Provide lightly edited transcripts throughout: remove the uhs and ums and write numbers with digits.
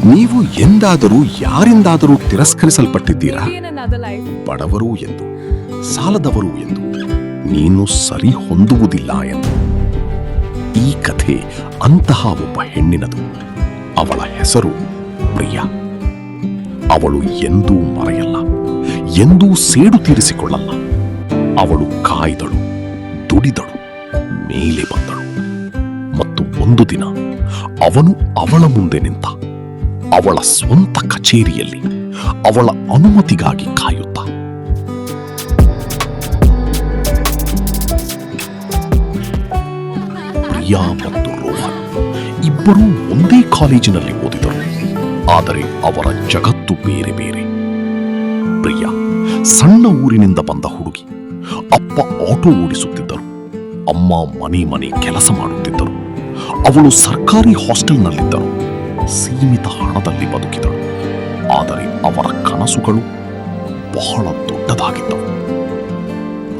ನೀವು ಎಂದಾದರೂ ಯಾರಿಂದಾದರೂ ತಿರಸ್ಕರಿಸಲ್ಪಟ್ಟಿದ್ದೀರಾ? Maybe in another life. ಬಡವರು ಎಂದು, ಸಾಲದವರು ಎಂದು, ನೀನು ಸರಿ ಹೊಂದುವುದಿಲ್ಲ ಎಂದು. ಈ ಕಥೆ ಅಂತಹ ಒಬ್ಬ ಹೆಣ್ಣಿನದು. ಅವಳ ಹೆಸರು ಪ್ರಿಯಾ. ಅವಳು ಎಂದೂ ಮರೆಯಲ್ಲ, ಎಂದೂ ಸೇಡು ತೀರಿಸಿಕೊಳ್ಳಲ್ಲ. ಅವಳು ಕಾಯ್ದಳು, ದುಡಿದಳು, ಮೇಲೆ ಬಂದಳು. ಮತ್ತು ಒಂದು ದಿನ ಅವನು ಅವಳ ಮುಂದೆ ನಿಂತ, ಅವಳ ಸ್ವಂತ ಕಚೇರಿಯಲ್ಲಿ ಅವಳ ಅನುಮತಿಗಾಗಿ ಕಾಯುತ್ತ. ಪ್ರಿಯಾ ಮತ್ತು ರೋಹನ್ ಇಬ್ಬರೂ ಒಂದೇ ಕಾಲೇಜಿನಲ್ಲಿ ಓದಿದರು. ಆದರೆ ಅವರ ಜಗತ್ತು ಬೇರೆ ಬೇರೆ. ಪ್ರಿಯಾ ಸಣ್ಣ ಊರಿನಿಂದ ಬಂದ ಹುಡುಗಿ. ಅಪ್ಪ ಆಟೋ ಓಡಿಸುತ್ತಿದ್ದರು, ಅಮ್ಮ ಮನೆ ಮನೆ ಕೆಲಸ ಮಾಡುತ್ತಿದ್ದರು. ಅವಳು ಸರ್ಕಾರಿ ಹಾಸ್ಟೆಲ್ನಲ್ಲಿದ್ದರು. ಸೀಮಿತ ಹಣದಲ್ಲಿ ಬದುಕಿದಳು. ಆದರೆ ಅವರ ಕನಸುಗಳು ಬಹಳ ದೊಡ್ಡದಾಗಿದ್ದವು.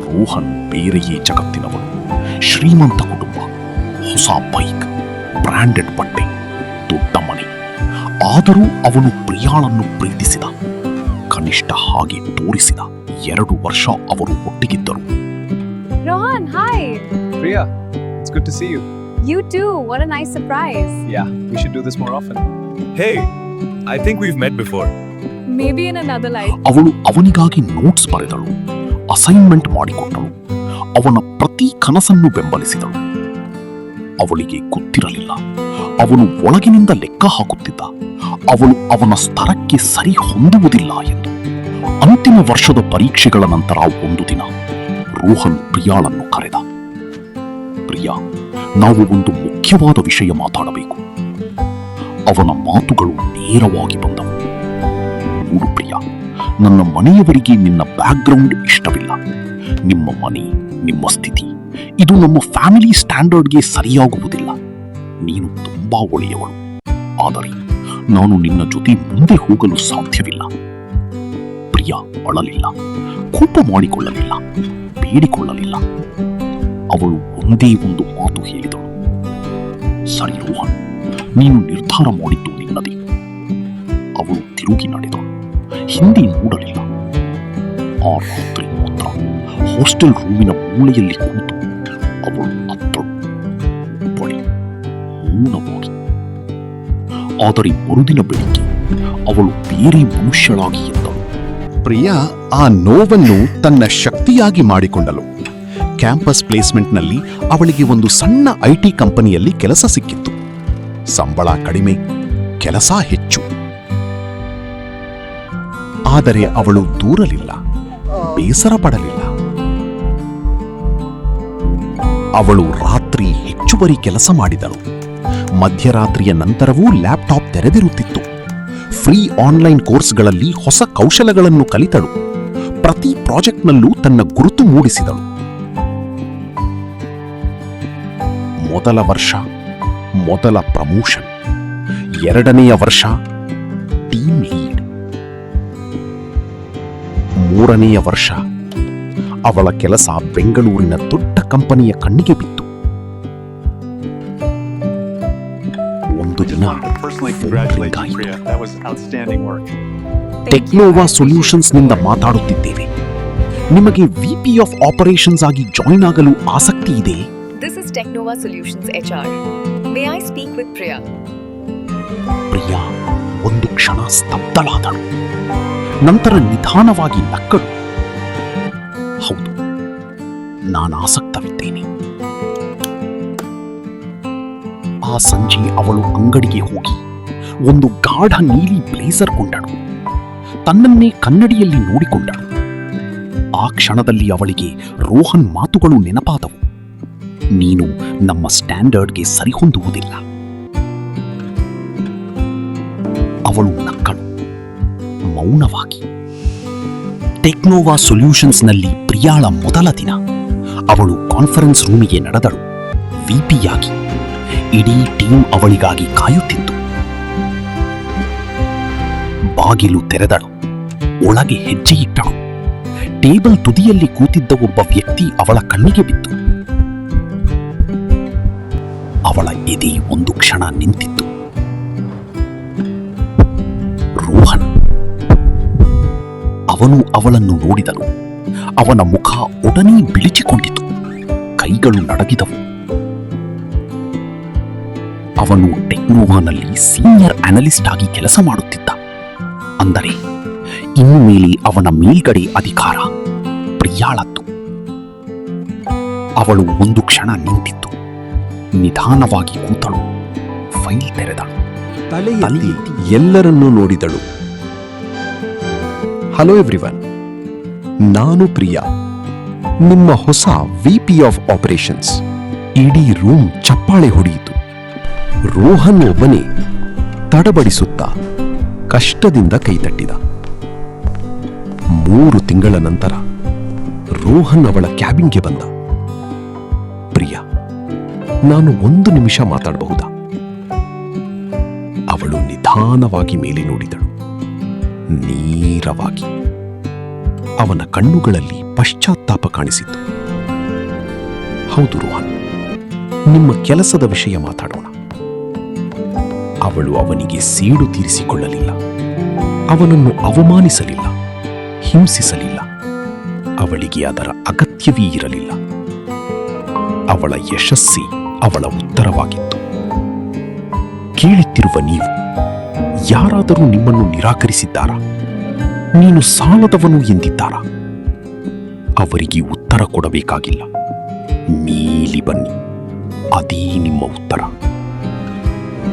ರೋಹನ್ ಬೇರೆಯೇ ಜಗತ್ತಿನವನು. ಶ್ರೀಮಂತ ಕುಟುಂಬ, ಹೊಸ ಬೈಕ್, ಬ್ರಾಂಡೆಡ್ ಬಟ್ಟೆ, ದೊಡ್ಡ ಮನೆ. ಆದರೂ ಅವನು ಪ್ರಿಯಾಳನ್ನು ಪ್ರೀತಿಸಿದ, ಕನಿಷ್ಠ ಹಾಗೆ ತೋರಿಸಿದ. 2 ವರ್ಷ ಅವರು ಒಟ್ಟಿಗಿದ್ದರು. Rohan, hi. Priya, it's good to see you. You too. What a nice surprise. Yeah, we should do this more often. Hey, I think we've met before. Maybe in another life. ಅವಳು ಅವನಿಗಾಗಿ notes ಬರೆದಳು, assignment ಮಾಡಿಕೊಟ್ಟಳು, ಅವನ ಪ್ರತಿ ಕನಸನ್ನು ಬೆಂಬಲಿಸಿದಳು. ಅವಳಿಗೆ ಗೊತ್ತಿರಲಿಲ್ಲ, ಅವನು ಒಳಗಿನಿಂದ ಲೆಕ್ಕ ಹಾಕುತ್ತಿದ್ದ, ಅವಳು ಅವನ ಸ್ತರಕ್ಕೆ ಸರಿ ಹೊಂದುವುದಿಲ್ಲ ಎಂದು. ಅಂತಿಮ ವರ್ಷದ ಪರೀಕ್ಷೆಗಳ ನಂತರ ಒಂದು ದಿನ ರೋಹನ್ ಪ್ರಿಯಾಳನ್ನು ಕರೆದ. ಪ್ರಿಯಾ, ನಾವು ಒಂದು ಮುಖ್ಯವಾದ ವಿಷಯ ಮಾತಾಡಬೇಕು. ಅವನ ಮಾತುಗಳು ನೇರವಾಗಿ ಬಂದವು. ನೋಡು ಪ್ರಿಯಾ, ನನ್ನ ಮನೆಯವರಿಗೆ ನಿನ್ನ ಬ್ಯಾಕ್ಗ್ರೌಂಡ್ ಇಷ್ಟವಿಲ್ಲ. ನಿಮ್ಮ ಮನೆ, ನಿಮ್ಮ ಸ್ಥಿತಿ, ಇದು ನಮ್ಮ ಫ್ಯಾಮಿಲಿ ಸ್ಟ್ಯಾಂಡರ್ಡ್ಗೆ ಸರಿಯಾಗುವುದಿಲ್ಲ. ನೀನು ತುಂಬಾ ಒಳ್ಳೆಯವಳು, ಆದರೆ ನಾನು ನಿನ್ನ ಜೊತೆ ಮುಂದೆ ಹೋಗಲು ಸಾಧ್ಯವಿಲ್ಲ. ಪ್ರಿಯಾ ಅಳಲಿಲ್ಲ, ಕೋಪ ಮಾಡಿಕೊಳ್ಳಲಿಲ್ಲ, ಬೇಡಿಕೊಳ್ಳಲಿಲ್ಲ. ಅವಳು ಒಂದೇ ಒಂದು ಮಾತು ಹೇಳಿದಳು. ಸರಿ ರೋಹನ್, ನೀನು ನಿರ್ಧಾರ ಮಾಡಿದ್ದು ನಿನ್ನದೇ. ಅವಳು ತಿರುಗಿ ನಡೆದಳು, ಹಿಂದೆ ನೋಡಲಿಲ್ಲ. ಆ ರಾತ್ರಿ ಮಾತ್ರ ಹಾಸ್ಟೆಲ್ ರೂಮಿನ ಮೂಲೆಯಲ್ಲಿ ಕೂತು ಅವಳು ಅತ್ತಳು, ಒಬ್ಬಳೆ, ಮೌನವಾಗಿ. ಆದರೆ ಮರುದಿನ ಬೆಳಿಗ್ಗೆ ಅವಳು ಬೇರೆ ಮನುಷ್ಯಳಾಗಿ ಎದ್ದಳು. ಪ್ರಿಯಾ ಆ ನೋವನ್ನು ತನ್ನ ಶಕ್ತಿಯಾಗಿ ಮಾಡಿಕೊಂಡಳು. ಕ್ಯಾಂಪಸ್ ಪ್ಲೇಸ್ಮೆಂಟ್ನಲ್ಲಿ ಅವಳಿಗೆ ಒಂದು ಸಣ್ಣ IT ಕಂಪನಿಯಲ್ಲಿ ಕೆಲಸ ಸಿಕ್ಕಿತ್ತು. ಸಂಬಳ ಕಡಿಮೆ, ಕೆಲಸ ಹೆಚ್ಚು. ಆದರೆ ಅವಳು ದೂರಲಿಲ್ಲ, ಬೇಸರ ಪಡಲಿಲ್ಲ. ಅವಳು ರಾತ್ರಿ ಹೆಚ್ಚುವರಿ ಕೆಲಸ ಮಾಡಿದಳು. ಮಧ್ಯರಾತ್ರಿಯ ನಂತರವೂ ಲ್ಯಾಪ್ಟಾಪ್ ತೆರೆದಿರುತ್ತಿತ್ತು. ಫ್ರೀ ಆನ್ಲೈನ್ ಕೋರ್ಸ್ಗಳಲ್ಲಿ ಹೊಸ ಕೌಶಲಗಳನ್ನು ಕಲಿತಳು. ಪ್ರತಿ ಪ್ರಾಜೆಕ್ಟ್ನಲ್ಲೂ ತನ್ನ ಗುರುತು ಮೂಡಿಸಿದಳು. ಮೊದಲ ವರ್ಷ ಮೊದಲ ಪ್ರಮೋಷನ್, 2ನೆಯ ವರ್ಷ ಟೀಮ್ ಲೀಡ್, 3ನೆಯ ವರ್ಷ ಅವಳ ಕೆಲಸ ಬೆಂಗಳೂರಿನ ದೊಡ್ಡ ಕಂಪನಿಯ ಕಣ್ಣಿಗೆ ಬಿತ್ತು. ಒಂದು ದಿನ Personally, congratulate you, Priya. That was outstanding work. Technova solutions ನಿಂದ ಮಾತಾಡುತ್ತಿದ್ದೇವೆ. ನಿಮಗೆ VP ಆಫ್ ಆಪರೇಷನ್ಸ್ ಆಗಿ ಜಾಯಿನ್ ಆಗಲು ಆಸಕ್ತಿ ಇದೆ? This is Technova Solutions HR. May I speak with Priya? Priya ಒಂದು ಕ್ಷಣ ಸ್ತಬ್ಧಳಾದಳು. ನಂತರ ನಿಧಾನವಾಗಿ ನಕ್ಕಳು. ಹೌದು, ನಾನು ಆಸಕ್ತವಿದ್ದೇನೆ. ಆ ಸಂಜೆ ಅವಳು ಅಂಗಡಿಗೆ ಹೋಗಿ ಒಂದು ಗಾಢ ನೀಲಿ ಬ್ಲೇಸರ್ ಕೊಂಡಳು. ತನ್ನನ್ನೇ ಕನ್ನಡಿಯಲ್ಲಿ ನೋಡಿಕೊಂಡಳು. ಆ ಕ್ಷಣದಲ್ಲಿ ಅವಳಿಗೆ ರೋಹನ್ ಮಾತುಗಳು ನೆನಪಾದವು. ನೀನು ನಮ್ಮ ಸ್ಟ್ಯಾಂಡರ್ಡ್ಗೆ ಸರಿಹೊಂದುವುದಿಲ್ಲ. ಅವಳು ನಕ್ಕಳು, ಮೌನವಾಗಿ. ಟೆಕ್ನೋವಾ ಸೊಲ್ಯೂಷನ್ಸ್ನಲ್ಲಿ ಪ್ರಿಯಾಳ ಮೊದಲ ದಿನ. ಅವಳು ಕಾನ್ಫರೆನ್ಸ್ ರೂಮಿಗೆ ನಡೆದಳು, ವಿಪಿಯಾಗಿ. ಇಡೀ ಟೀಮ್ ಅವಳಿಗಾಗಿ ಕಾಯುತ್ತಿತ್ತು. ಬಾಗಿಲು ತೆರೆದಳು, ಒಳಗೆ ಹೆಜ್ಜೆ ಇಟ್ಟಳು. ಟೇಬಲ್ ತುದಿಯಲ್ಲಿ ಕೂತಿದ್ದ ಒಬ್ಬ ವ್ಯಕ್ತಿ ಅವಳ ಕಣ್ಣಿಗೆ ಬಿತ್ತು. ಅವಳ ಎದೆ ಒಂದು ಕ್ಷಣ ನಿಂತಿತ್ತು. ಅವನು ಅವಳನ್ನು ನೋಡಿದನು. ಅವನ ಮುಖ ಒಡನೆ ಬಿಳಿಚಿಕೊಂಡಿತು, ಕೈಗಳು ನಡಗಿದವು. ಅವನು ಟೆಕ್ನೋವಾನಲ್ಲಿ ಸೀನಿಯರ್ ಅನಲಿಸ್ಟ್ ಆಗಿ ಕೆಲಸ ಮಾಡುತ್ತಿದ್ದ. ಅಂದರೆ ಇನ್ನು ಮೇಲೆ ಅವನ ಮೇಲ್ಗಡೆ ಅಧಿಕಾರ ಪ್ರಿಯಾಳದ್ದು. ಅವಳು ಒಂದು ಕ್ಷಣ ನಿಂತಿತ್ತು, ನಿಧಾನವಾಗಿ ಕೂತಳು, ಫೈಲ್ ತೆರೆದಳು, ತಲೆ ಎತ್ತಿ ಎಲ್ಲರನ್ನೂ ನೋಡಿದಳು. ಹಲೋ ಎವ್ರಿವನ್, ನಾನು ಪ್ರಿಯಾ, ನಿಮ್ಮ ಹೊಸ ವಿಪಿ ಆಫ್ ಆಪರೇಷನ್ಸ್. ಇಡೀ ರೂಮ್ ಚಪ್ಪಾಳೆ ಹೊಡೆಯಿತು. ರೋಹನ್ ಒಬ್ಬನೇ ತಡಬಡಿಸುತ್ತಾ ಕಷ್ಟದಿಂದ ಕೈತಟ್ಟಿದ. 3 ತಿಂಗಳ ನಂತರ ರೋಹನ್ ಅವಳ ಕ್ಯಾಬಿನ್ಗೆ ಬಂದ. ಪ್ರಿಯಾ, ನಾನು 1 ನಿಮಿಷ ಮಾತಾಡಬಹುದಾ? ಅವಳು ನಿಧಾನವಾಗಿ ಮೇಲೆ ನೋಡಿದಳು, ನೇರವಾಗಿ. ಅವನ ಕಣ್ಣುಗಳಲ್ಲಿ ಪಶ್ಚಾತ್ತಾಪ ಕಾಣಿಸಿತು. ಹೌದು ರೋಹನ್, ನಿಮ್ಮ ಕೆಲಸದ ವಿಷಯ ಮಾತಾಡೋಣ. ಅವಳು ಅವನಿಗೆ ಸೇಡು ತೀರಿಸಿಕೊಳ್ಳಲಿಲ್ಲ, ಅವನನ್ನು ಅವಮಾನಿಸಲಿಲ್ಲ, ಹಿಂಸಿಸಲಿಲ್ಲ. ಅವಳಿಗೆ ಅದರ ಅಗತ್ಯವೇ ಇರಲಿಲ್ಲ. ಅವಳ ಯಶಸ್ಸೇ ಅವಳ ಉತ್ತರವಾಗಿತ್ತು. ಕೇಳುತ್ತಿರುವ ನೀವು ಯಾರಾದರೂ ನಿಮ್ಮನ್ನು ನಿರಾಕರಿಸಿದ್ದಾರಾ? ನೀನು ಸಾಲದವನು ಎಂದಿದ್ದಾರಾ? ಅವರಿಗೆ ಉತ್ತರ ಕೊಡಬೇಕಾಗಿಲ್ಲ. ಮೇಲಿ ಬನ್ನಿ, ಅದೇ ನಿಮ್ಮ ಉತ್ತರ.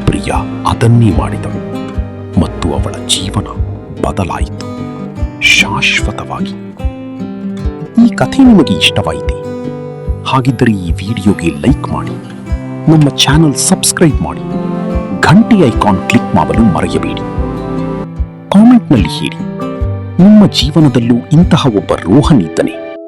ಪ್ರಿಯಾ ಅದನ್ನೇ ಮಾಡಿದಳು ಮತ್ತು ಅವಳ ಜೀವನ ಬದಲಾಯಿತು, ಶಾಶ್ವತವಾಗಿ. ಈ ಕಥೆ ನಿಮಗೆ ಇಷ್ಟವಾಯಿತೆ? ಹಾಗಿದ್ದರೆ ಈ ವಿಡಿಯೋಗೆ ಲೈಕ್ ಮಾಡಿ, ನಮ್ಮ ಚಾನೆಲ್ ಸಬ್ಸ್ಕ್ರೈಬ್ ಮಾಡಿ, ಗಂಟೆ ಐಕಾನ್ ಕ್ಲಿಕ್ ಮಾಡಲು ಮರೆಯಬೇಡಿ. ಕಾಮೆಂಟ್ನಲ್ಲಿ ಹೇಳಿ, ನಿಮ್ಮ ಜೀವನದಲ್ಲೂ ಇಂತಹ ಒಬ್ಬ ರೋಹನ್ ಇದ್ದನೇ?